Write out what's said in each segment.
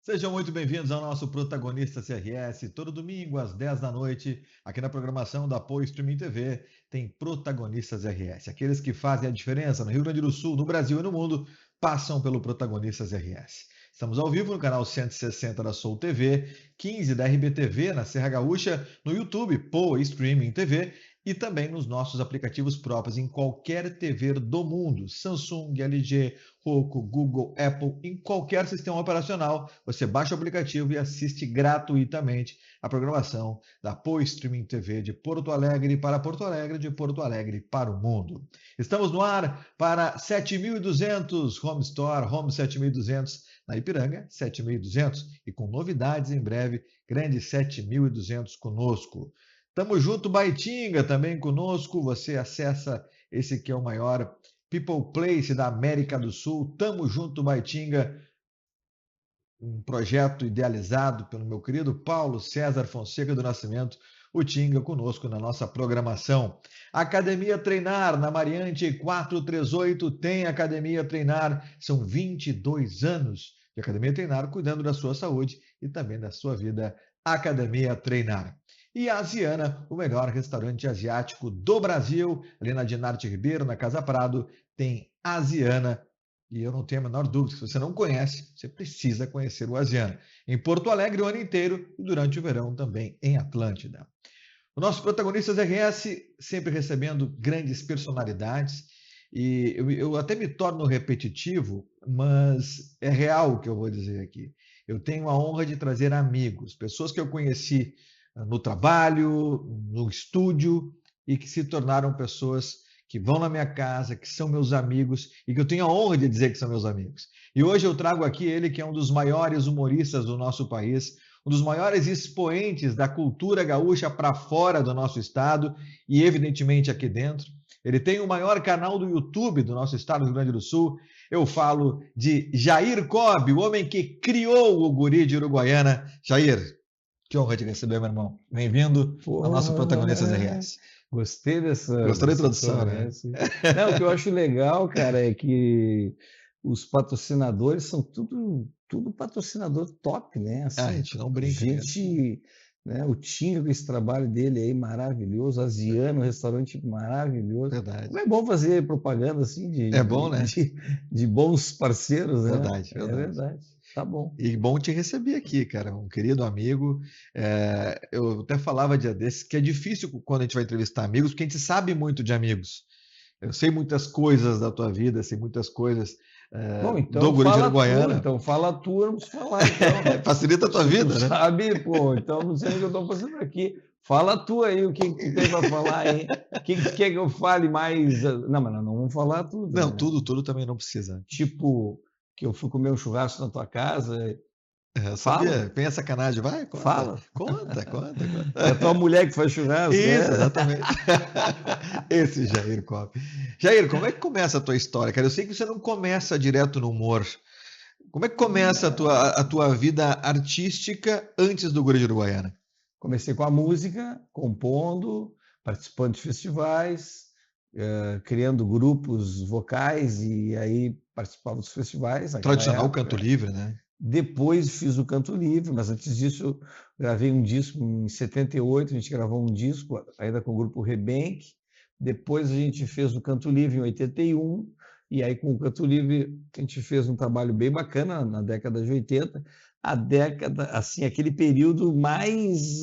Sejam muito bem-vindos ao nosso Protagonista CRS. Todo domingo, às 10 da noite, aqui na programação da Apoio Streaming TV, tem Protagonistas RS. Aqueles que fazem a diferença no Rio Grande do Sul, no Brasil e no mundo, passam pelo Protagonistas RS. Estamos ao vivo no canal 160 da Soul TV, 15 da RBTV na Serra Gaúcha, no YouTube, Poa Streaming TV e também nos nossos aplicativos próprios em qualquer TV do mundo, Samsung, LG, Roku, Google, Apple, em qualquer sistema operacional. Você baixa o aplicativo e assiste gratuitamente a programação da Poa Streaming TV de Porto Alegre para Porto Alegre, de Porto Alegre para o mundo. Estamos no ar para 7.200 Home Store, Home 7.200 na Ipiranga, 7.200 e com novidades em breve, grande 7.200 conosco. Tamo junto, Baitinga, também conosco. Você acessa esse que é o maior People Place da América do Sul. Tamo junto, Baitinga. Um projeto idealizado pelo meu querido Paulo César Fonseca do Nascimento, o Tinga, conosco na nossa programação. Academia Treinar, na Mariante 438, tem Academia Treinar. São 22 anos de Academia Treinar, cuidando da sua saúde e também da sua vida. Academia Treinar. E a Asiana, o melhor restaurante asiático do Brasil, ali na Dinarte Ribeiro, na Casa Prado, tem Asiana. E eu não tenho a menor dúvida, se você não conhece, você precisa conhecer o Asiana. Em Porto Alegre o ano inteiro e durante o verão também em Atlântida. Os nossos protagonistas RS sempre recebendo grandes personalidades e eu até me torno repetitivo, mas é real o que eu vou dizer aqui. Eu tenho a honra de trazer amigos, pessoas que eu conheci no trabalho, no estúdio e que se tornaram pessoas que vão na minha casa, que são meus amigos e que eu tenho a honra de dizer que são meus amigos. E hoje eu trago aqui ele que é um dos maiores humoristas do nosso país, um dos maiores expoentes da cultura gaúcha para fora do nosso estado e, evidentemente, aqui dentro. Ele tem o maior canal do YouTube do nosso estado do Rio Grande do Sul. Eu falo de Jair Cobb, o homem que criou o Guri de Uruguaiana. Jair, que honra de receber, meu irmão. Bem-vindo ao nosso Protagonistas Porra, RS. gostei Gostou da dessa introdução, né? conversa. Não, o que eu acho legal, cara, é que os patrocinadores são tudo patrocinador top, né? Ah, a Assim, gente não brinca, cara. gente, né? O Tinga com esse trabalho dele aí maravilhoso, Asiano, restaurante maravilhoso. Verdade. Como é bom fazer propaganda assim É bom, né? de bons parceiros, né? Verdade, É verdade. verdade. Tá bom. E bom te receber aqui, cara, um querido amigo. Eu até falava dia desses que é difícil quando a gente vai entrevistar amigos, porque a gente sabe muito de amigos. Eu sei muitas coisas da tua vida, sei muitas coisas Bom, do então Guri de fala tu, Uruguaiana. então fala tu, eu não preciso falar, então. Facilita a tua Se tu vida, né? sabe, pô, então não sei o que eu estou fazendo aqui. Fala tu aí, o que que tu tem para falar aí? O que que tu quer que eu fale mais? Não, mas nós não vamos falar tudo, Não, né? tudo também não precisa. Tipo, que eu fui comer um churrasco na tua casa. Eu Fala, sabia, tem a sacanagem, vai, conta, fala. conta, conta, É a tua conta. mulher que faz churrasco, Isso, é? exatamente. Esse Jair Cobb. Jair, como é que começa a tua história, cara? Eu sei que você não começa direto no humor. Como é que começa a tua vida artística antes do Guri de Uruguaiana? Comecei com a música, compondo, participando de festivais, criando grupos vocais e aí participava dos festivais naquela Tradicional canto época. livre, né? Depois fiz o Canto Livre, mas antes disso eu gravei um disco em 78, a gente gravou um disco ainda com o grupo Rebenque. Depois a gente fez o Canto Livre em 81, e aí com o Canto Livre a gente fez um trabalho bem bacana na década de 80, a década, assim, aquele período mais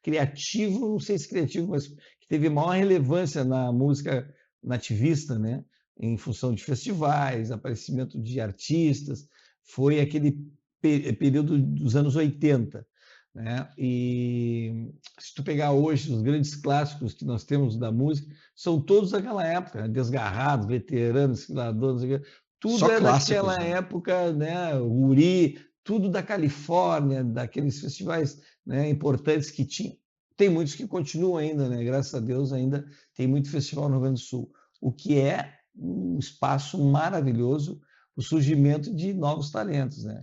criativo, não sei se criativo, mas que teve maior relevância na música nativista, né? Em função de festivais, aparecimento de artistas, foi aquele período dos anos 80, né? E se tu pegar hoje os grandes clássicos que nós temos da música, são todos daquela época, né? Desgarrados, Veteranos, Esquiladores, tudo Só é clássicos, daquela né? época, né? O Uri, tudo da Califórnia, daqueles festivais, né, importantes que tinha. Tem muitos que continuam ainda, né? Graças a Deus ainda tem muito festival no Rio Grande do Sul, o que é um espaço maravilhoso o surgimento de novos talentos, né?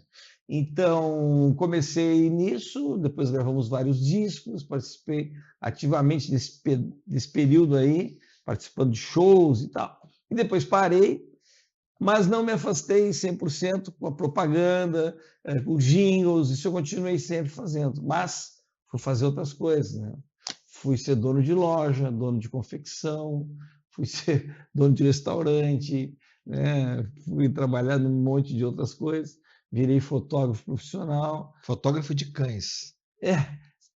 Então, comecei nisso, depois gravamos vários discos, participei ativamente desse período aí, participando de shows e tal. E depois parei, Mas não me afastei 100% com a propaganda, com jingles, isso eu continuei sempre fazendo. Mas fui fazer outras coisas, né? Fui ser dono de loja, dono de confecção, fui ser dono de restaurante, né? Fui trabalhar num monte de outras coisas, virei fotógrafo profissional. Fotógrafo de cães.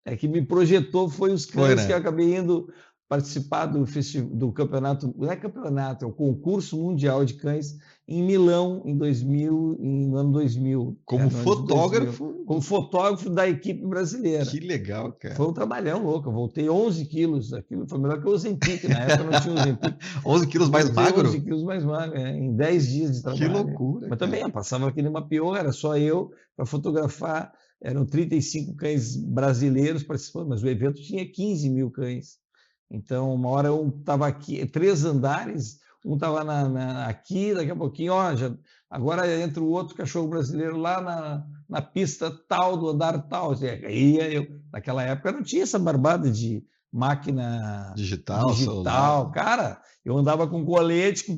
É que me projetou foi os Foi, cães que eu né? acabei indo participar do campeonato, não é campeonato, é o concurso mundial de cães em Milão em 2000, no ano 2000, Como no ano de 2000, fotógrafo, como fotógrafo da equipe brasileira. que legal, Foi cara. um trabalhão louco, eu voltei 11 quilos, aquilo foi melhor que o Ozempic, na época não tinha o Ozempic, 11 quilos mais voltei 11 magro? quilos mais magro, em 10 dias de Que trabalho. loucura, Mas também cara. passava aquele mapeou, era só eu para fotografar, eram 35 cães brasileiros participando, mas o evento tinha 15 mil cães. Então, uma hora um estava aqui, 3 andares, um estava aqui, daqui a pouquinho, ó, agora entra o outro cachorro brasileiro lá na pista tal, do andar tal. Naquela época não tinha essa barbada de máquina Digital, celular. digital. Cara, eu andava com colete, com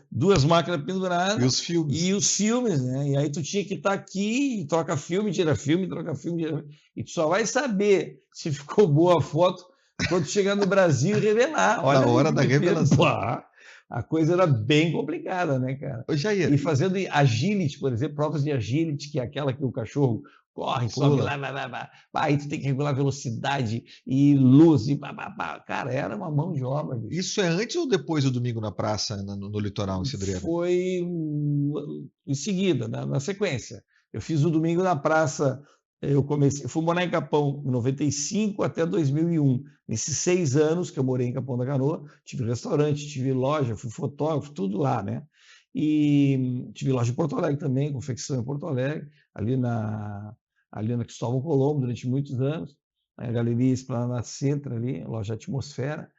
duas máquinas E penduradas os filmes? e os filmes, né? E aí tu tinha que estar aqui, troca filme, tira filme, troca filme, tira filme. E tu só vai saber se ficou boa a foto quando chegar no Brasil e revelar. Na Olha aí hora que da me fez. revelação. A coisa era bem complicada, né, cara? Ô, Jair, E fazendo agility, por exemplo, provas de agility, que é aquela que o cachorro corre, sobe pula. lá, aí tu tem que regular velocidade e luz, e cara, era uma mão de obra, bicho. Isso é antes ou depois do Domingo na Praça, no litoral, em Cidreira? Foi em seguida, na sequência. Eu fiz o Domingo na Praça, eu fui morar em Capão em 95 até 2001. Nesses 6 anos que eu morei em Capão da Canoa, tive restaurante, tive loja, fui fotógrafo, tudo lá, né? E tive loja em Porto Alegre também, confecção em Porto Alegre, ali na Cristóvão Colombo, durante muitos anos, a Galeria Esplanada Centro ali, loja Atmosfera.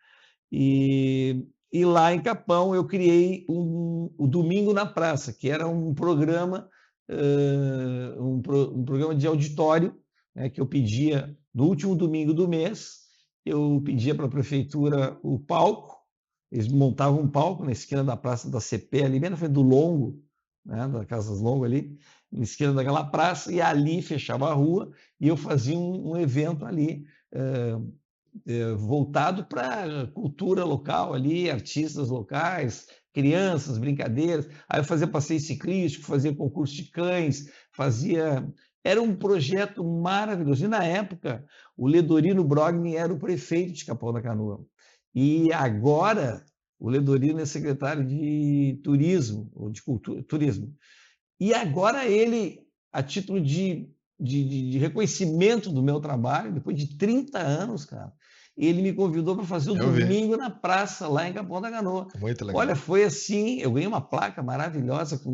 E lá em Capão eu criei o Domingo na Praça, que era um programa, um programa de auditório, né, que eu pedia no último domingo do mês, eu pedia para a prefeitura o palco, eles montavam um palco na esquina da Praça da CP, ali bem na frente do Longo, né, da Casas Longo ali, na esquina daquela praça, e ali fechava a rua e eu fazia um evento ali, voltado para cultura local ali, artistas locais, crianças, brincadeiras. Aí eu fazia passeio ciclístico, fazia concurso de cães, fazia. Era um projeto maravilhoso. E na época, o Ledorino Brogni era o prefeito de Capão da Canoa. E agora, o Ledorino é secretário de turismo, ou de cultura, turismo. E agora ele, a título de reconhecimento do meu trabalho, depois de 30 anos, cara, ele me convidou para fazer o Eu vi. Domingo na Praça, lá em Capão da Canoa. Muito legal. Olha, foi assim, eu ganhei uma placa maravilhosa com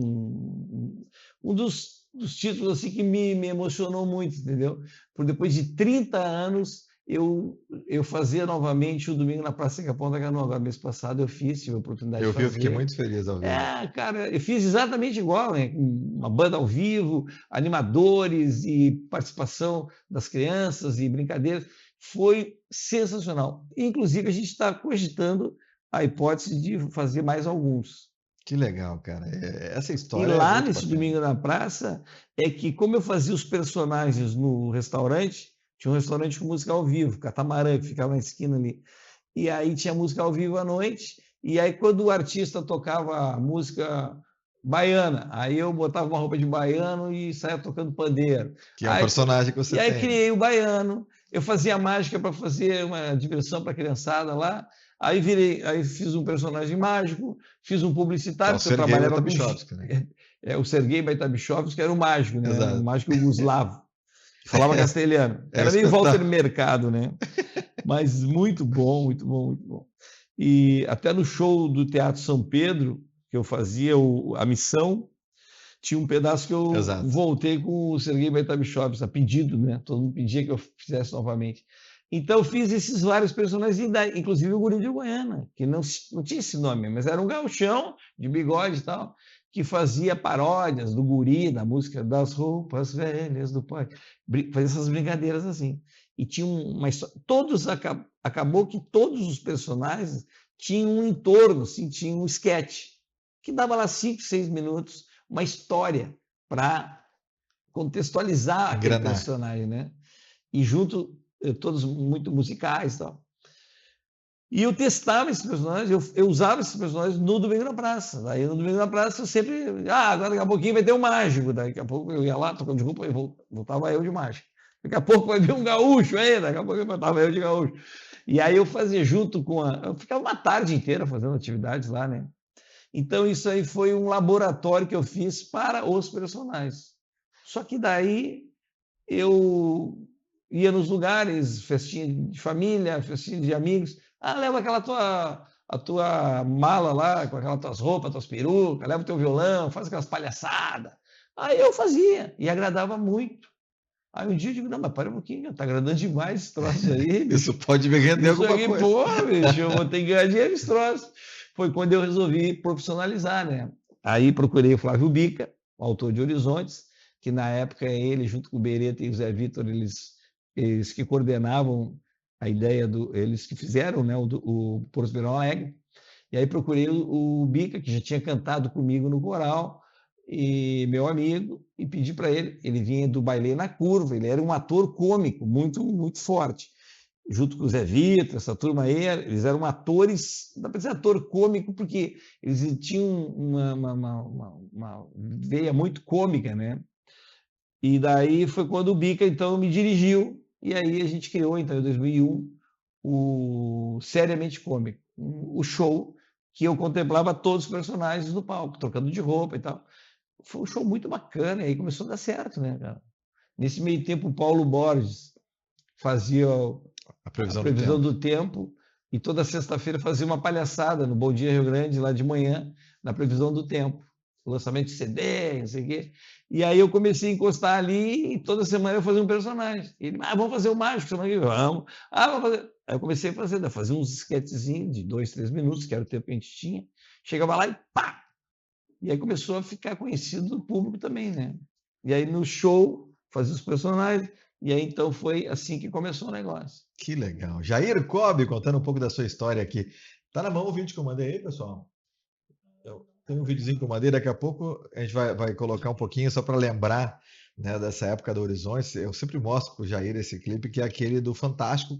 um dos títulos assim, que me emocionou muito, entendeu? Por depois de 30 anos, eu fazia novamente o Domingo na Praça em Capão da Canoa. Agora, mês passado eu fiz, tive a oportunidade Eu de vi, eu fiquei fazer. muito feliz ao ver. Cara, eu fiz exatamente igual, né? Com uma banda ao vivo, animadores e participação das crianças e brincadeiras. Foi sensacional. Inclusive, a gente está cogitando a hipótese de fazer mais alguns. Que legal, cara. Essa E história é lá muito nesse bacana. Domingo na Praça, é que como eu fazia os personagens no restaurante, tinha um restaurante com música ao vivo, Catamarã, que ficava na esquina ali. E aí tinha música ao vivo à noite, e aí quando o artista tocava música baiana, aí eu botava uma roupa de baiano e saía tocando pandeiro. Que é um personagem que você E aí tem, né? criei o baiano, eu fazia mágica para fazer uma diversão para a criançada lá, aí fiz um personagem mágico, fiz um Que é publicitário, o porque eu Sergei trabalhava com Watabichowski, né? o Sergei Baitabichovski, que era o mágico, né? O Exato. mágico jugoslavo, que falava castelhano. É o Era meio Walter espetáculo. Mercado, né? Mas muito bom, muito bom, muito bom. E até no show do Teatro São Pedro, que eu fazia a missão, tinha um pedaço que eu Exato. voltei com o Sergei Baitabichovski, a pedido, né? Todo mundo pedia que eu fizesse novamente. Então eu fiz esses vários personagens, inclusive o Guri de Goiânia, que não tinha esse nome, mas era um gauchão de bigode e tal, que fazia paródias do Guri, da música das roupas velhas do pai, fazia essas brincadeiras assim. E tinha uma história, acabou que todos os personagens tinham um entorno, assim, tinham um esquete. que dava lá 5, 6 minutos, uma história para contextualizar aquele personagem, né? E junto, todos muito musicais e tal. E eu testava esses personagens, eu usava esses personagens no Domingo na Praça. Daí no Domingo na Praça eu sempre, agora daqui a pouquinho vai ter um mágico. Daqui a pouco eu ia lá, tocando de roupa, e voltava eu de mágico. Daqui a pouco vai vir um gaúcho aí, daqui a pouco eu voltava eu de gaúcho. E aí eu fazia junto com eu ficava uma tarde inteira fazendo atividades lá, né? Então isso aí foi um laboratório que eu fiz para os personagens. Só que daí eu ia nos lugares, festinha de família, festinha de amigos. Leva a tua mala lá, com aquelas tuas roupas, tuas perucas, leva o teu violão, faz aquelas palhaçadas. Aí eu fazia e agradava muito. Aí um dia eu digo, não, mas para um pouquinho, tá agradando demais esse troço aí. Isso pode me render alguma coisa. Pô, bicho, eu vou ter que ganhar dinheiro esse troço. Foi quando eu resolvi profissionalizar, né? Aí procurei o Flávio Bica, o autor de Horizontes, que na época ele, junto com o Beretta e o Zé Vitor, eles que coordenavam a ideia eles que fizeram, né, o Prospero Alegre. E aí procurei o Bica, que já tinha cantado comigo no coral, e meu amigo, e pedi para ele vinha do Bailê na Curva, ele era um ator cômico muito, muito forte, junto com o Zé Vitor, essa turma aí, eles eram atores, não dá para dizer ator cômico, porque eles tinham uma veia muito cômica, né? E daí foi quando o Bica, então, me dirigiu, e aí a gente criou, então, em 2001, o Seriamente Cômico, o show que eu contemplava todos os personagens no palco, trocando de roupa e tal. Foi um show muito bacana, e aí começou a dar certo, né, cara? Nesse meio tempo, o Paulo Borges fazia a previsão do tempo, e toda sexta-feira fazia uma palhaçada no Bom Dia Rio Grande, lá de manhã, na previsão do tempo. Lançamento de CD, não sei o quê. E aí eu comecei a encostar ali e toda semana eu fazia um personagem. Ele, vamos fazer o mágico semana que vem. Vamos. Vamos fazer. Aí eu comecei a fazer uns esquetezinhos de 2, 3 minutos, que era o tempo que a gente tinha. Chegava lá e pá! E aí começou a ficar conhecido do público também, né? E aí no show, fazia os personagens, e aí então foi assim que começou o negócio. Que legal. Jair Cobb contando um pouco da sua história aqui. Tá na mão o vídeo que eu mandei aí, pessoal? Tem um videozinho que eu mandei, daqui a pouco a gente vai colocar um pouquinho só para lembrar, né, dessa época do Horizontes. Eu sempre mostro para o Jair esse clipe, que é aquele do Fantástico,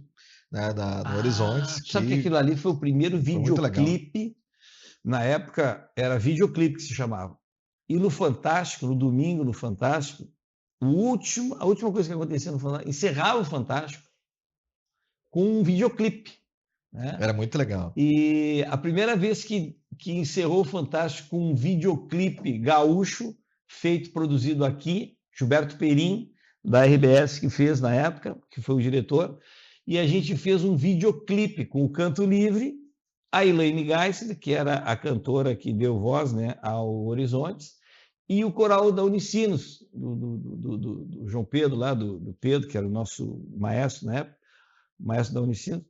né, no Horizontes. Sabe que aquilo ali foi o primeiro videoclipe, na época era videoclipe que se chamava. E no Fantástico, no domingo no Fantástico, a última coisa que acontecia no Fantástico, encerrava o Fantástico com um videoclipe. Né? Era muito legal. E a primeira vez que encerrou o Fantástico com um videoclipe gaúcho, produzido aqui, Gilberto Perim, da RBS, que fez na época, que foi o diretor, e a gente fez um videoclipe com o Canto Livre, a Elaine Geisler, que era a cantora que deu voz, né, ao Horizontes, e o coral da Unicinos, do João Pedro, lá, do Pedro, que era o nosso maestro na época, maestro da Unicinos,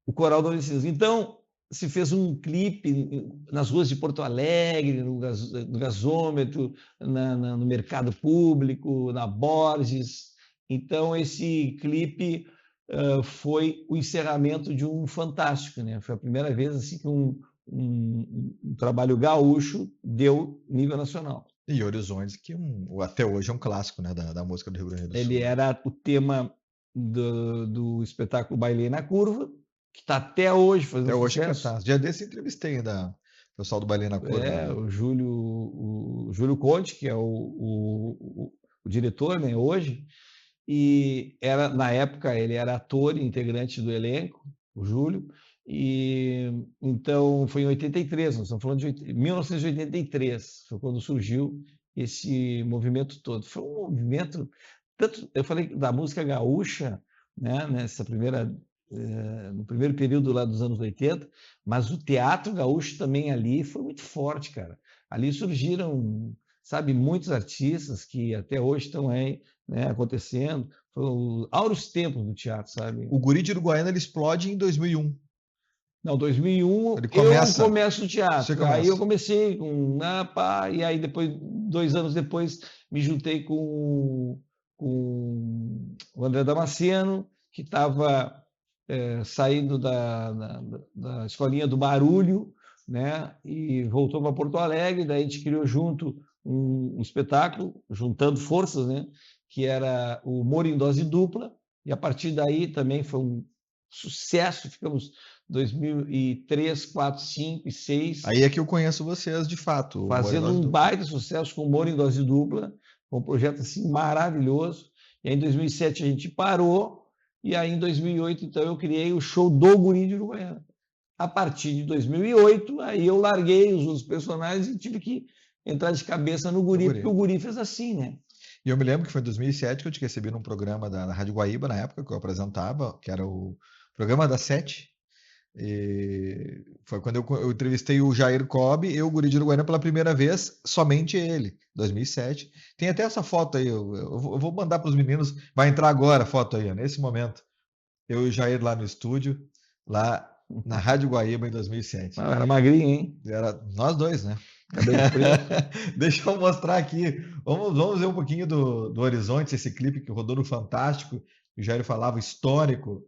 o coral da Unicinos. Então, se fez um clipe nas ruas de Porto Alegre, no gasômetro, no mercado público, na Borges. Então, esse clipe foi o encerramento de um Fantástico, né? Foi a primeira vez assim, que um trabalho gaúcho deu nível nacional. E Horizontes, que até hoje é um clássico, né, da música do Rio Grande do Sul. Ele era o tema do espetáculo Bailê na Curva, que está até hoje fazendo sucesso. Até hoje é dia desse entrevistei ainda o pessoal do Bailê na Curva. O Júlio Conte, que é o diretor, né, hoje, e na época ele era ator e integrante do elenco, o Júlio, e então foi em 83, nós estamos falando de 1983, foi quando surgiu esse movimento todo. Foi um movimento, tanto eu falei da música gaúcha, né, no primeiro período lá dos anos 80, mas o teatro gaúcho também ali foi muito forte, cara. Ali surgiram, sabe, muitos artistas que até hoje estão aí, né, acontecendo. Foram os áureos tempos do teatro, sabe? O Guri de Uruguaiana ele explode em 2001. Não, 2001 eu começo no teatro. Aí eu comecei com e aí depois, 2 anos depois, me juntei com o André Damasceno, que estava saindo da escolinha do Barulho, né? E voltou para Porto Alegre, daí a gente criou junto um espetáculo, juntando forças, né? Que era o Humor em Dose Dupla, e a partir daí também foi um sucesso, ficamos 2003, 4, 5 e 6. Aí é que eu conheço vocês de fato. Fazendo um baita sucesso com Humor em Dose Dupla, um projeto assim maravilhoso. E aí em 2007 a gente parou, e aí em 2008 então eu criei o show do Guri de Uruguaiana. A partir de 2008, aí eu larguei os outros personagens e tive que entrar de cabeça no Guri, porque o Guri fez assim, né? E eu me lembro que foi em 2007 que eu te recebi num programa da Rádio Guaíba, na época, que eu apresentava, que era o programa da Sete. E foi quando eu entrevistei o Jair Cobb e o Guri de Uruguaiana pela primeira vez, somente ele, 2007. Tem até essa foto aí, eu vou mandar para os meninos, vai entrar agora a foto aí, ó, nesse momento. Eu e o Jair lá no estúdio, lá na Rádio Guaíba em 2007. Era magrinho, hein? Era nós dois, né? Cabelo preto. Deixa eu mostrar aqui. Vamos ver um pouquinho do Horizonte, esse clipe que rodou no Fantástico, que o Jair falava, histórico.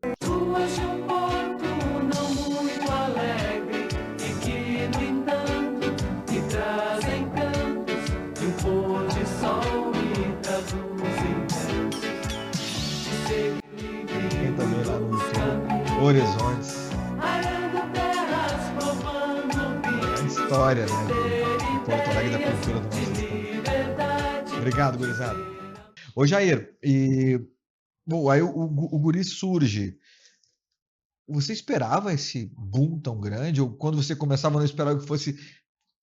Quem também lá no YouTube, Horizontes. É a história, né? De Porto Alegre, da cultura do nosso estado. Obrigado, gurizada. Ô, Jair, bom, aí o Guri surge. Você esperava esse boom tão grande? Ou quando você começava, não esperava que fosse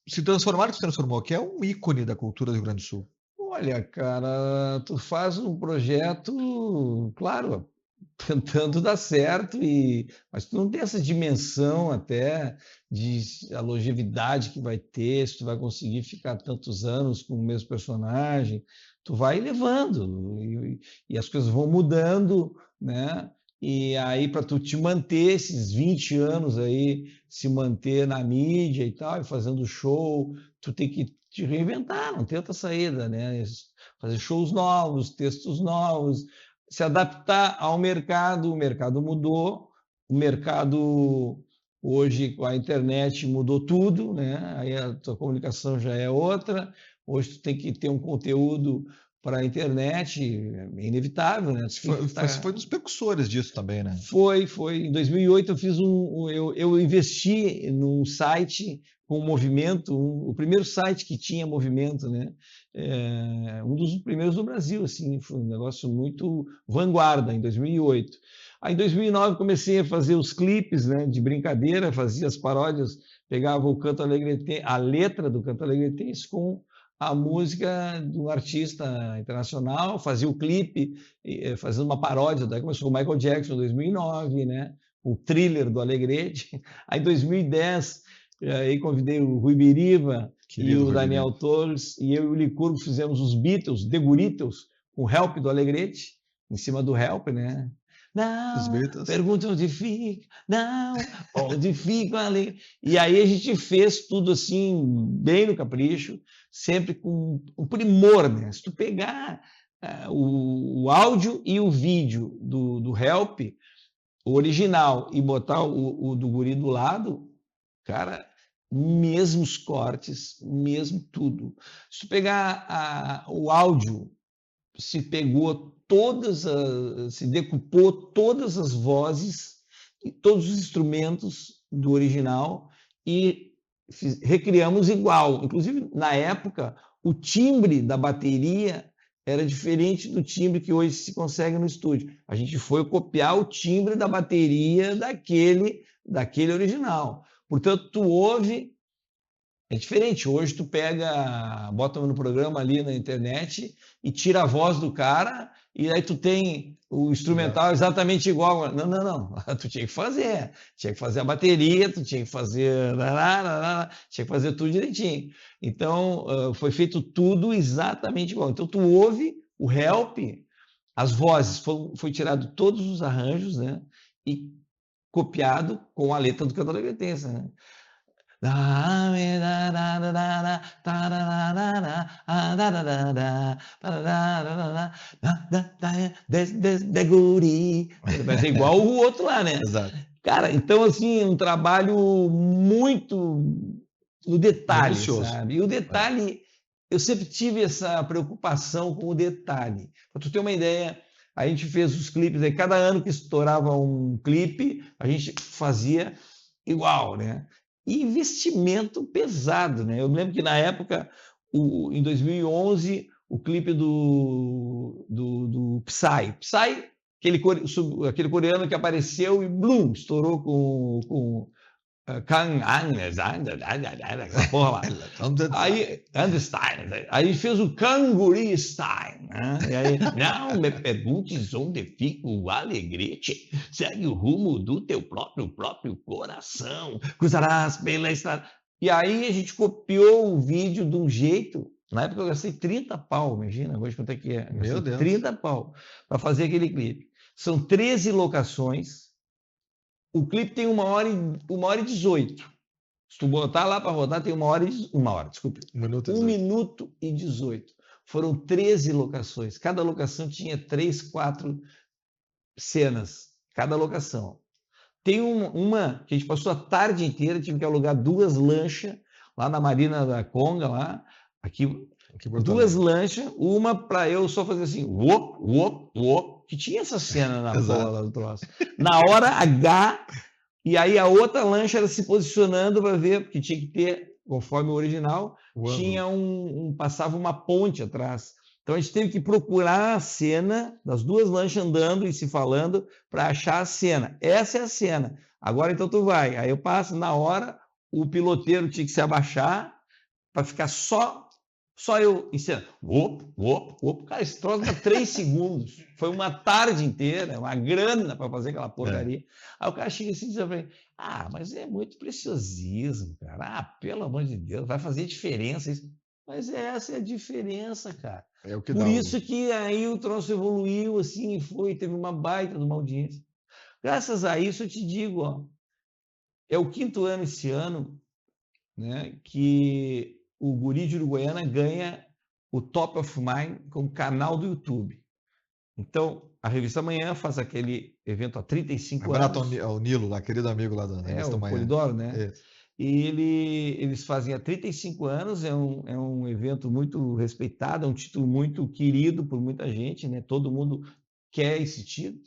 se transformar, que se transformou, que é um ícone da cultura do Rio Grande do Sul? Olha, cara, tu faz um projeto, claro, tentando dar certo, mas tu não tem essa dimensão até de a longevidade que vai ter, se tu vai conseguir ficar tantos anos com o mesmo personagem, tu vai levando e as coisas vão mudando, né? E aí para tu te manter esses 20 anos aí, se manter na mídia e tal, e fazendo show, tu tem que te reinventar, não tem outra saída, né? Fazer shows novos, textos novos, se adaptar ao mercado. O mercado mudou, o mercado hoje com a internet mudou tudo, né? Aí a tua comunicação já é outra. Hoje tu tem que ter um conteúdo para a internet, é inevitável, né? Foi dos precursores disso também, né? Foi. Em 2008 eu fiz eu investi num site com movimento, o primeiro site que tinha movimento, né? Um dos primeiros do Brasil, assim, foi um negócio muito vanguarda em 2008. Aí em 2009 comecei a fazer os clipes, né, de brincadeira, fazia as paródias, pegava o Canto Alegretense, a letra do Canto Alegretense com a música de um artista internacional, fazia o clipe, fazendo uma paródia, daí começou com o Michael Jackson em 2009, né? O Thriller do Alegrete. Aí em 2010, aí convidei o Rui Biriva e o Daniel Torres, e eu e o Licurgo fizemos os Beatles, The Guritos, com o Help do Alegrete, em cima do Help, né? Não, pergunta onde fica, não, onde fica ali. E aí a gente fez tudo assim, bem no capricho, sempre com o primor, né? Se tu pegar o áudio e o vídeo do Help, o original, e botar o do Guri do lado, cara, mesmos cortes, mesmo tudo. Se tu pegar o áudio, se pegou se decupou todas as vozes e todos os instrumentos do original e recriamos igual. Inclusive, na época, o timbre da bateria era diferente do timbre que hoje se consegue no estúdio. A gente foi copiar o timbre da bateria daquele original. Portanto, tu ouve, é diferente. Hoje tu bota no programa ali na internet e tira a voz do cara e aí tu tem o instrumental exatamente igual. Não. Tu tinha que fazer a bateria, tu tinha que fazer tudo direitinho. Então, foi feito tudo exatamente igual. Então, tu ouve o Help, as vozes, foi tirado todos os arranjos, né? E copiado com a letra do Canto Alegretense, né? De Guri. Vai ser igual o outro lá, né? Exato. Cara, então, assim, um trabalho muito no detalhe, Minucioso. sabe? E o detalhe, eu sempre tive essa preocupação com o detalhe. Para tu ter uma ideia, a gente fez os clipes, aí cada ano que estourava um clipe, a gente fazia igual, né? E investimento pesado, né? Eu me lembro que na época, em 2011, o clipe do Psy. Psy, aquele coreano que apareceu e blum, estourou com Kang Agnes, essa porra lá. Aí, Understein, aí fez o Kanguri Stein, né? E aí, não me perguntes onde fica o alegrete, segue o rumo do teu próprio coração, cruzarás pela estrada. E aí a gente copiou o vídeo de um jeito, na época eu gastei 30 pau, imagina, hoje quanto é que é? Meu Deus. 30 pau para fazer aquele clipe. São 13 locações, o clipe tem 1h18. Se tu botar lá para rodar, tem 1 hora, desculpa. 1 minuto e 18. 1 minuto e 18. Foram 13 locações. Cada locação tinha 3, 4 cenas. Cada locação. Tem uma que a gente passou a tarde inteira, tive que alugar 2 lanchas lá na Marina da Conga, lá. Aqui 2 lanchas, uma para eu só fazer assim, que tinha essa cena na porra lá do troço. Na hora H, e aí a outra lancha era se posicionando para ver, porque tinha que ter, conforme o original, tinha passava uma ponte atrás. Então a gente teve que procurar a cena das 2 lanchas andando e se falando para achar a cena. Essa é a cena. Agora então tu vai. Aí eu passo, na hora, o piloteiro tinha que se abaixar para ficar só eu em cena. Cara, esse troço dá 3 segundos. Foi uma tarde inteira, uma grana para fazer aquela porcaria. Aí o cara chega assim e diz pra mim, mas é muito preciosismo, cara. Pelo amor de Deus, vai fazer diferença isso. Mas essa é a diferença, cara. É o que Por dá. isso que aí o troço evoluiu assim e teve uma baita de uma audiência. Graças a isso eu te digo, ó, é o 5º ano esse ano, né, que o Guri de Uruguaiana ganha o Top of Mind com o canal do YouTube. Então, a Revista Manhã faz aquele evento há 35 Abraço anos. ao Nilo, lá, querido amigo lá da Revista O Manhã. Polidoro, né? E eles fazem há 35 anos, é um evento muito respeitado, é um título muito querido por muita gente, né? Todo mundo quer esse título.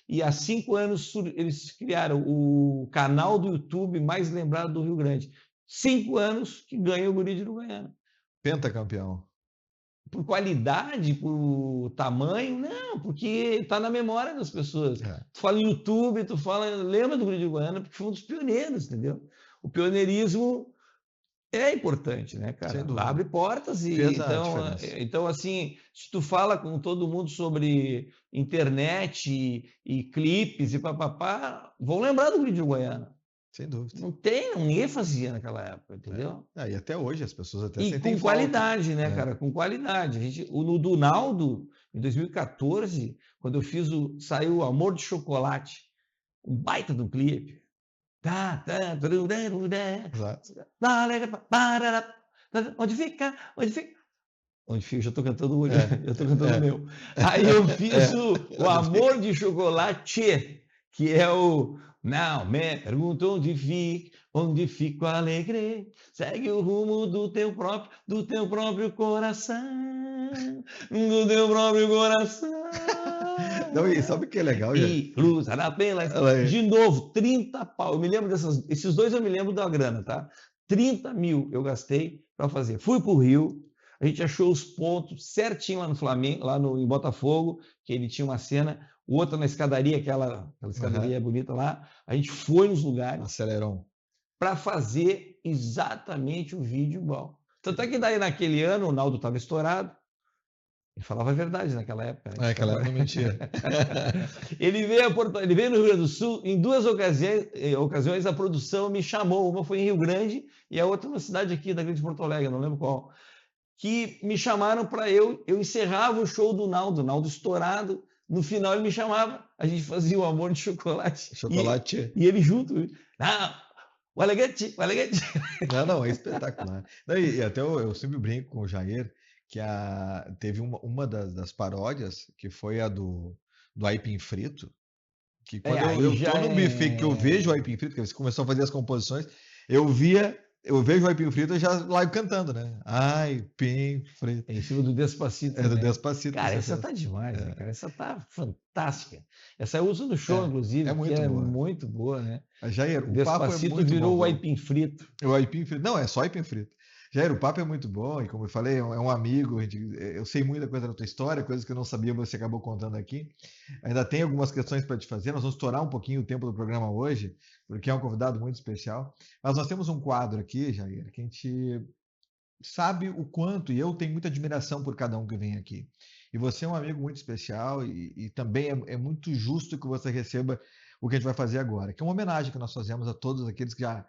E há 5 anos eles criaram o canal do YouTube mais lembrado do Rio Grande. 5 anos que ganha o Guri de Uruguaiana. Pentacampeão. Por qualidade, por tamanho, não, porque está na memória das pessoas. Tu fala em YouTube, lembra do Guri de Uruguaiana, porque foi um dos pioneiros, entendeu? O pioneirismo é importante, né, cara? Abre portas e então assim, se tu fala com todo mundo sobre internet e clipes e papapá, vão lembrar do Guri de Uruguaiana. Sem dúvida. Ninguém fazia naquela época, entendeu? E até hoje as pessoas até sentem falta. E com qualidade, né, cara? Com qualidade. No do Naldo, em 2014, quando eu saiu o Amor de Chocolate, um baita do clipe. Onde fica? Onde fica? Já estou cantando o meu. Aí eu fiz o Amor de Chocolate, que é o não me pergunta onde fica o alegre, segue o rumo do teu próprio coração, do teu próprio coração. Não, e sabe o que é legal, já? E cruzará pela... De novo, 30 pau. Eu me lembro esses 2 eu me lembro da grana, tá? 30 mil eu gastei para fazer. Fui para o Rio, a gente achou os pontos certinho lá no Flamengo, em Botafogo, que ele tinha uma cena, o outro na escadaria, aquela escadaria bonita lá. A gente foi nos lugares. Acelerou. Para fazer exatamente o vídeo igual. Tanto é que daí naquele ano o Naldo estava estourado. Ele falava a verdade naquela época. Né? Naquela época não mentia. Ele veio no Rio Grande do Sul, em 2 ocasiões a produção me chamou, uma foi em Rio Grande e a outra numa cidade aqui da Grande Porto Alegre, não lembro qual, que me chamaram para eu encerrava o show do Naldo estourado, no final ele me chamava, a gente fazia o Amor de Chocolate. E ele junto, o Alegrete. Não, é espetacular. E até eu sempre brinco com o Jair, que teve uma das paródias, que foi a do Aipim Frito, Que quando Aí eu já tô no buffet que eu vejo o aipim frito, que você começou a fazer as composições, eu vejo o aipim frito e já lá cantando, né? Aipim frito. em cima do Despacito, É do né? Despacito que Cara, você essa fez. tá demais, né, cara? Essa tá fantástica. Essa eu uso no show, É inclusive, porque muito é boa. muito boa, né? Jair, O o papo é Despacito muito bom, virou o viu? aipim frito. O aipim frito. Não, é só aipim frito. Jair, o papo é muito bom e, como eu falei, é um amigo. Eu sei muita coisa da tua história, coisas que eu não sabia, você acabou contando aqui. Ainda tem algumas questões para te fazer. Nós vamos estourar um pouquinho o tempo do programa hoje, porque é um convidado muito especial. Mas nós temos um quadro aqui, Jair, que a gente sabe o quanto, e eu tenho muita admiração por cada um que vem aqui. E você é um amigo muito especial e também é muito justo que você receba o que a gente vai fazer agora, que é uma homenagem que nós fazemos a todos aqueles que já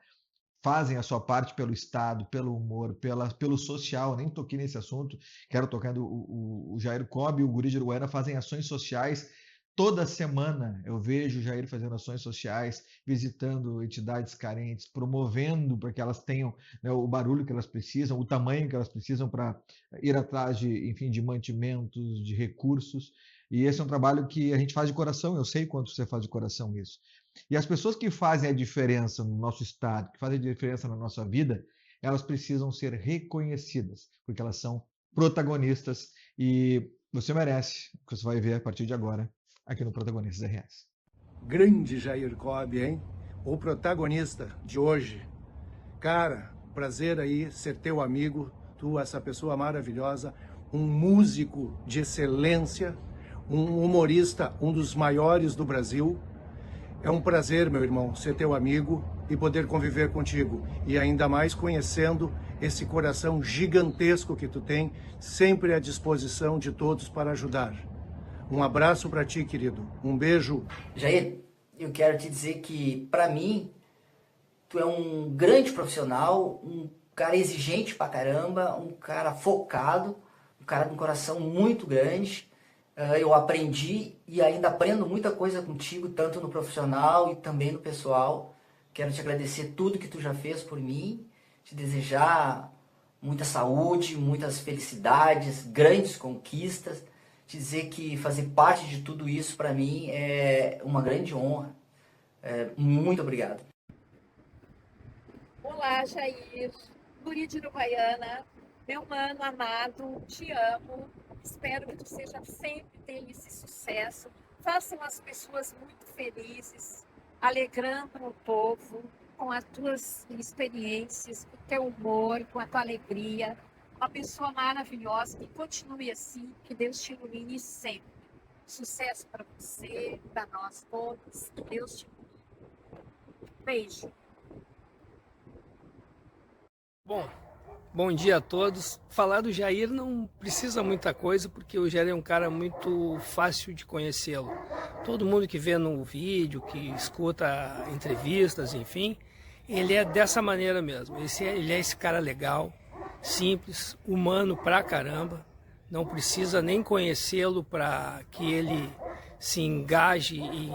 fazem a sua parte pelo Estado, pelo humor, pelo social. Nem toquei nesse assunto, quero tocar o Jair Cobb e o Guri de Uruguaiana fazem ações sociais. Toda semana eu vejo o Jair fazendo ações sociais, visitando entidades carentes, promovendo para que elas tenham, né, o barulho que elas precisam, o tamanho que elas precisam para ir atrás de, enfim, de mantimentos, de recursos. E esse é um trabalho que a gente faz de coração. Eu sei quanto você faz de coração isso. E as pessoas que fazem a diferença no nosso estado, que fazem a diferença na nossa vida, elas precisam ser reconhecidas, porque elas são protagonistas e você merece o que você vai ver a partir de agora aqui no Protagonistas RS. Grande Jair Cobb, hein? O protagonista de hoje. Cara, prazer aí ser teu amigo, tu, essa pessoa maravilhosa, um músico de excelência, um humorista, um dos maiores do Brasil. É um prazer, meu irmão, ser teu amigo e poder conviver contigo. E ainda mais conhecendo esse coração gigantesco que tu tem, sempre à disposição de todos para ajudar. Um abraço para ti, querido. Um beijo. Jair, eu quero te dizer que, para mim, tu é um grande profissional, um cara exigente pra caramba, um cara focado, um cara com um coração muito grande. Eu aprendi e ainda aprendo muita coisa contigo, tanto no profissional e também no pessoal. Quero te agradecer tudo que tu já fez por mim, te desejar muita saúde, muitas felicidades, grandes conquistas. Te dizer que fazer parte de tudo isso para mim é uma grande honra. Muito obrigado. Olá, Jair, Guri de Uruguaiana, meu mano amado, te amo. Espero que tu seja sempre tenha esse sucesso. Façam as pessoas muito felizes, alegrando o povo com as tuas experiências, com o teu humor, com a tua alegria. Uma pessoa maravilhosa, que continue assim, que Deus te ilumine sempre. Sucesso para você, para nós todos, que Deus te ilumine. Beijo. Bom dia a todos. Falar do Jair não precisa muita coisa, porque o Jair é um cara muito fácil de conhecê-lo. Todo mundo que vê no vídeo, que escuta entrevistas, enfim, ele é dessa maneira mesmo. Ele é esse cara legal, simples, humano pra caramba. Não precisa nem conhecê-lo para que ele se engaje em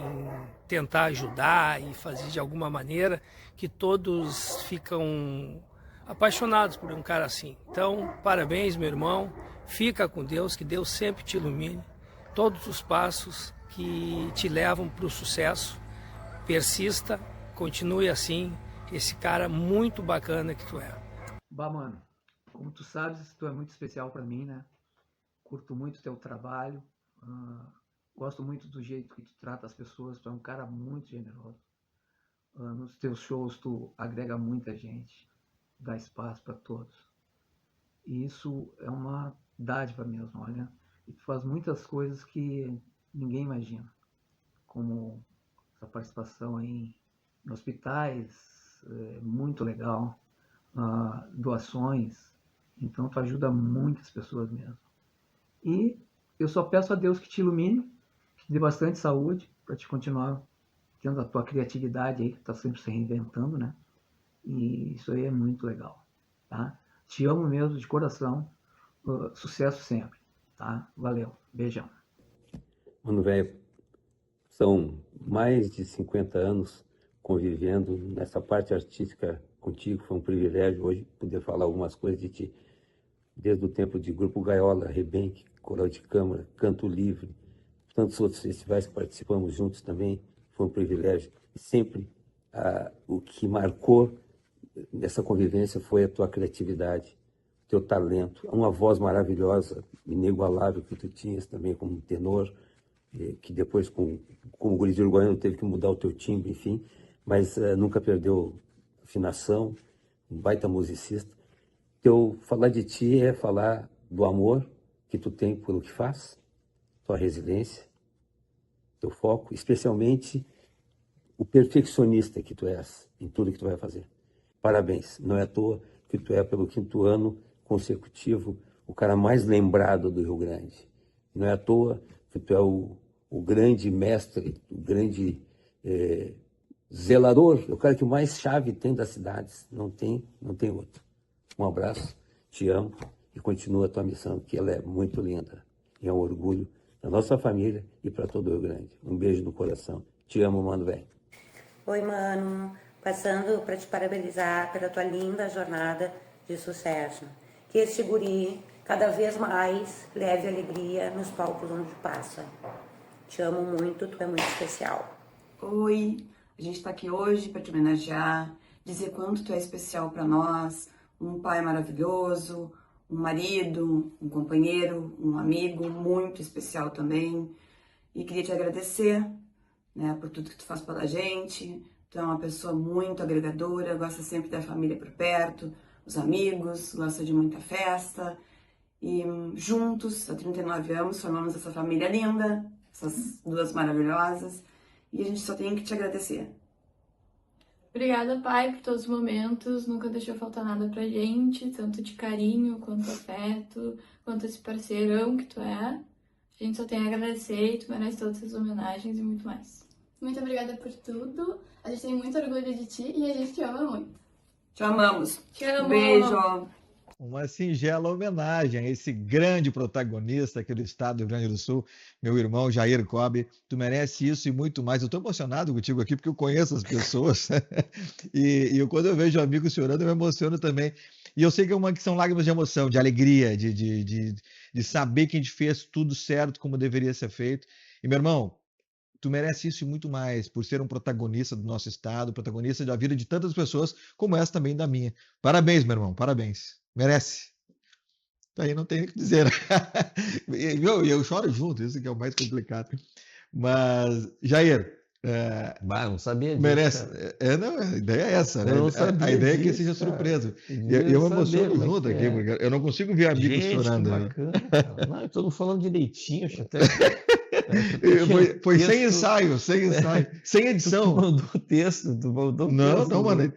tentar ajudar e fazer de alguma maneira, que todos ficam apaixonados por um cara assim. Então, parabéns, meu irmão. Fica com Deus, que Deus sempre te ilumine. Todos os passos que te levam para o sucesso. Persista, continue assim. Esse cara muito bacana que tu é. Bah, mano, como tu sabes, tu é muito especial para mim, né? Curto muito teu trabalho. Gosto muito do jeito que tu trata as pessoas. Tu é um cara muito generoso. Nos teus shows tu agrega muita gente. Dá espaço para todos. E isso é uma dádiva mesmo, olha. E tu faz muitas coisas que ninguém imagina, como essa participação aí em hospitais, muito legal, doações. Então tu ajuda muitas pessoas mesmo. E eu só peço a Deus que te ilumine, que te dê bastante saúde para te continuar tendo a tua criatividade aí, que tá sempre se reinventando, né? E isso aí é muito legal, tá? Te amo mesmo, de coração. Sucesso sempre, tá? Valeu, beijão. Mano, velho, são mais de 50 anos convivendo nessa parte artística contigo. Foi um privilégio hoje poder falar algumas coisas de ti. Desde o tempo de Grupo Gaiola, Rebenque, Coral de Câmara, Canto Livre, tantos outros festivais que participamos juntos também. foi um privilégio. E sempre o que marcou nessa convivência foi a tua criatividade, teu talento, uma voz maravilhosa, inigualável que tu tinhas também como tenor, que depois, como guri de Uruguaiano, teve que mudar o teu timbre, enfim, mas nunca perdeu afinação, um baita musicista. Falar de ti é falar do amor que tu tem pelo que faz, tua resiliência, teu foco, especialmente o perfeccionista que tu és em tudo que tu vai fazer. Parabéns, não é à toa que tu é, pelo 5º ano consecutivo, o cara mais lembrado do Rio Grande. Não é à toa que tu é o grande mestre, o grande zelador, o cara que mais chave tem das cidades. Não tem outro. Um abraço, te amo e continua a tua missão, que ela é muito linda. E é um orgulho da nossa família e para todo o Rio Grande. Um beijo no coração. Te amo, mano, velho. Oi, mano. Passando para te parabenizar pela tua linda jornada de sucesso. Que esse guri cada vez mais leve alegria nos palcos onde passa. Te amo muito, tu é muito especial. Oi, a gente está aqui hoje para te homenagear, dizer quanto tu é especial para nós, um pai maravilhoso, um marido, um companheiro, um amigo muito especial também. E queria te agradecer, né, por tudo que tu faz pela gente. Tu é uma pessoa muito agregadora, gosta sempre da família por perto, os amigos, gosta de muita festa. E juntos, há 39 anos, formamos essa família linda, essas duas maravilhosas. E a gente só tem que te agradecer. Obrigada, pai, por todos os momentos. Nunca deixou faltar nada pra gente, tanto de carinho, quanto afeto, quanto esse parceirão que tu é. A gente só tem a agradecer e tu merece todas essas homenagens e muito mais. Muito obrigada por tudo. A gente tem muito orgulho de ti e a gente te ama muito. Te amamos. Te amo. Beijo. Uma singela homenagem a esse grande protagonista aqui do estado do Rio Grande do Sul, meu irmão Jair Cobe. Tu merece isso e muito mais. Eu estou emocionado contigo aqui porque eu conheço as pessoas e quando eu vejo amigos chorando eu me emociono também. E eu sei que são lágrimas de emoção, de alegria, de saber que a gente fez tudo certo como deveria ser feito. E meu irmão, tu merece isso e muito mais, por ser um protagonista do nosso estado, protagonista da vida de tantas pessoas, como essa também da minha. Parabéns, meu irmão, parabéns. Merece. Aí não tem o que dizer. Eu choro junto, isso que é o mais complicado. Mas, Jair, não sabia disso. Merece. Não, a ideia é essa, né? A ideia é que seja surpresa. Eu me emociono junto aqui, porque eu não consigo ver amigos chorando. Bacana, não, estou falando direitinho, até. Foi sem ensaio, sem edição. Tu mandou o texto,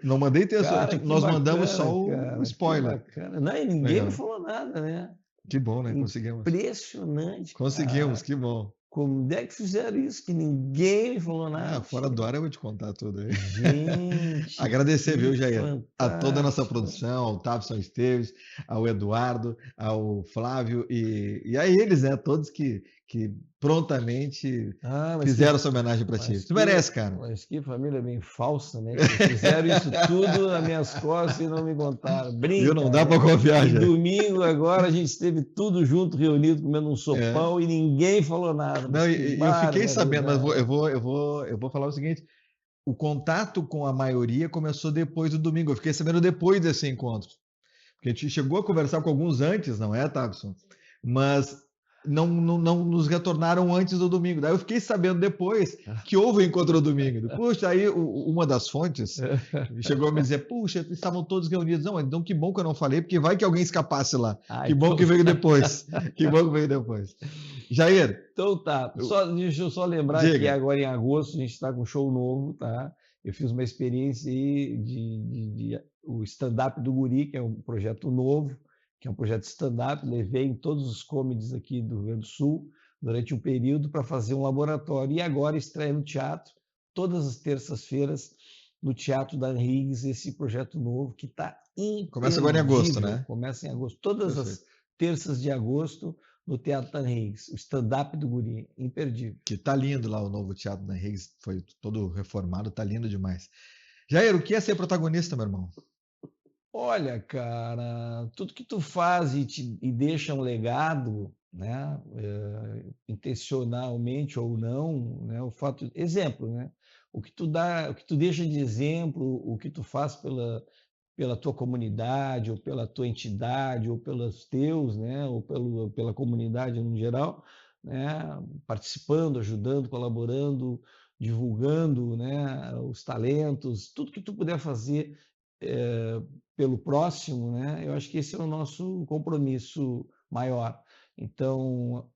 Não mandei texto. Cara, nós bacana, mandamos só o spoiler. Não, e ninguém me falou nada, né? Que bom, né? Conseguimos. Impressionante. Conseguimos, cara. Que bom. Como é que fizeram isso? Que ninguém me falou nada. Fora do ar eu vou te contar tudo aí. Gente. Agradecer, viu, Jair? Fantástico. A toda a nossa produção, ao Tavson Esteves, ao Eduardo, ao Flávio e a eles, né? Todos que prontamente fizeram essa homenagem para ti. Tu merece, cara. Mas que família bem falsa, né? Que fizeram isso tudo nas minhas costas e não me contaram. Brinca. Não dá para confiar, já. Domingo agora a gente esteve tudo junto, reunido, comendo um sopão e ninguém falou nada. Não, eu fiquei sabendo, mas eu vou falar o seguinte. O contato com a maioria começou depois do domingo. Eu fiquei sabendo depois desse encontro. Porque a gente chegou a conversar com alguns antes, não é, Tavson? Mas não nos retornaram antes do domingo. Daí eu fiquei sabendo depois que houve o encontro no domingo. Puxa, aí uma das fontes chegou a me dizer, puxa, estavam todos reunidos. Não, então que bom que eu não falei, porque vai que alguém escapasse lá. Que bom que veio depois. Que bom que veio depois. Jair. Então tá, deixa eu só lembrar que agora em agosto a gente está com um show novo, tá? Eu fiz uma experiência aí de o stand-up do Guri, que é um projeto novo, que é um projeto de stand-up, levei em todos os comedies aqui do Rio Grande do Sul durante um período para fazer um laboratório. E agora estreia no teatro, todas as terças-feiras, no Teatro da Henrigues, esse projeto novo que está imperdível. Começa agora em agosto, né? Começa em agosto. Todas as terças de agosto no Teatro da Henrigues, o stand-up do Guri, imperdível. Que tá lindo lá o novo Teatro da Henrigues, foi todo reformado, tá lindo demais. Jair, o que é ser protagonista, meu irmão? Olha, cara, tudo que tu faz e deixa um legado, né, intencionalmente ou não, né, exemplo, né, o que tu dá, o que tu deixa de exemplo, o que tu faz pela tua comunidade, ou pela tua entidade, ou pelos teus, né, ou pela comunidade no geral, né, participando, ajudando, colaborando, divulgando, né, os talentos, tudo que tu puder fazer pelo próximo, né, eu acho que esse é o nosso compromisso maior. Então,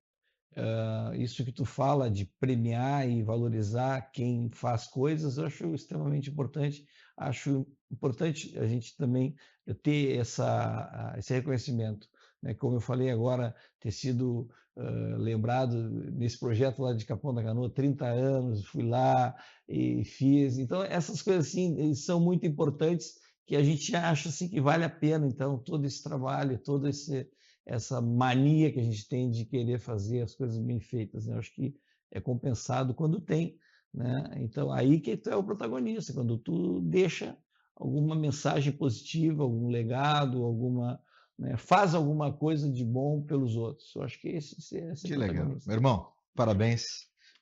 isso que tu fala de premiar e valorizar quem faz coisas, eu acho extremamente importante. Acho importante a gente também ter esse reconhecimento, né? Como eu falei agora, ter sido lembrado nesse projeto lá de Capão da Canoa, 30 anos, fui lá e fiz. Então, essas coisas assim são muito importantes, que a gente acha assim, que vale a pena, então, todo esse trabalho, essa mania que a gente tem de querer fazer as coisas bem feitas, né? Eu acho que é compensado quando tem, né? Então, aí que tu é o protagonista, quando tu deixa alguma mensagem positiva, algum legado, né, faz alguma coisa de bom pelos outros. Eu acho que esse é que legal. Meu irmão, parabéns.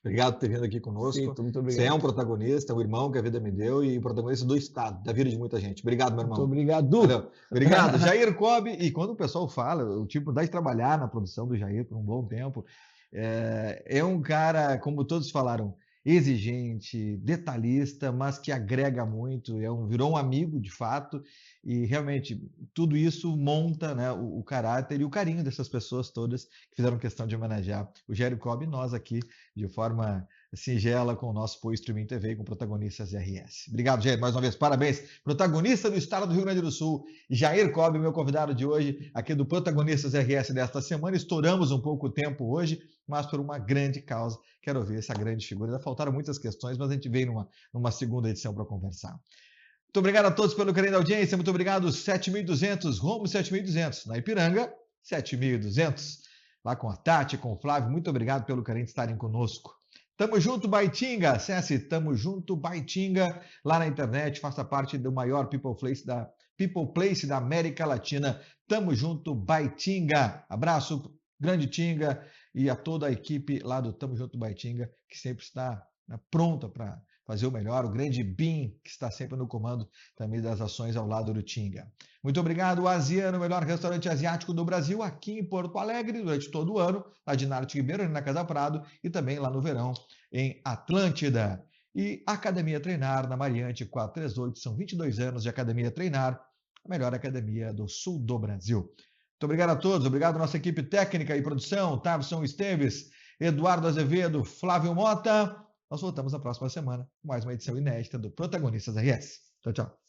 Obrigado por ter vindo aqui conosco. Feito, muito obrigado. Você é um protagonista, um irmão que a vida me deu e protagonista do Estado, da vida de muita gente. Obrigado, meu irmão. Muito obrigado. Valeu. Obrigado. Jair Cobb, e quando o pessoal fala, o tipo, dá de trabalhar na produção do Jair por um bom tempo, é um cara, como todos falaram, exigente, detalhista, mas que agrega muito, virou um amigo de fato, e realmente tudo isso monta, né, o caráter e o carinho dessas pessoas todas que fizeram questão de homenagear o Jair Cobb e nós aqui de forma singela com o nosso Pô Streaming TV, com protagonistas RS. Obrigado, Jair, mais uma vez, parabéns. Protagonista do estado do Rio Grande do Sul, Jair Cobb, meu convidado de hoje, aqui do Protagonistas RS desta semana. Estouramos um pouco o tempo hoje, mas por uma grande causa. Quero ver essa grande figura. Ainda faltaram muitas questões, mas a gente veio numa segunda edição para conversar. Muito obrigado a todos pelo carinho da audiência. Muito obrigado, 7.200, rumo 7.200. Na Ipiranga, 7.200. Lá com a Tati, com o Flávio. Muito obrigado pelo carinho de estarem conosco. Tamo junto, Baitinga. Acesse Tamo Junto, Baitinga, lá na internet. Faça parte do maior People Place da América Latina. Tamo junto, Baitinga. Abraço, grande Tinga, e a toda a equipe lá do Tamo Junto Baitinga, que sempre está pronta para fazer o melhor. O grande Bim, que está sempre no comando também das ações ao lado do Tinga. Muito obrigado, Asiano, o melhor restaurante asiático do Brasil, aqui em Porto Alegre, durante todo o ano, lá de Narte Ribeiro, na Casa Prado, e também lá no verão, em Atlântida. E Academia Treinar, na Mariante 438, são 22 anos de Academia Treinar, a melhor academia do sul do Brasil. Muito obrigado a todos, obrigado à nossa equipe técnica e produção, Tabson Esteves, Eduardo Azevedo, Flávio Mota. Nós voltamos na próxima semana com mais uma edição inédita do Protagonistas RS. Tchau, tchau.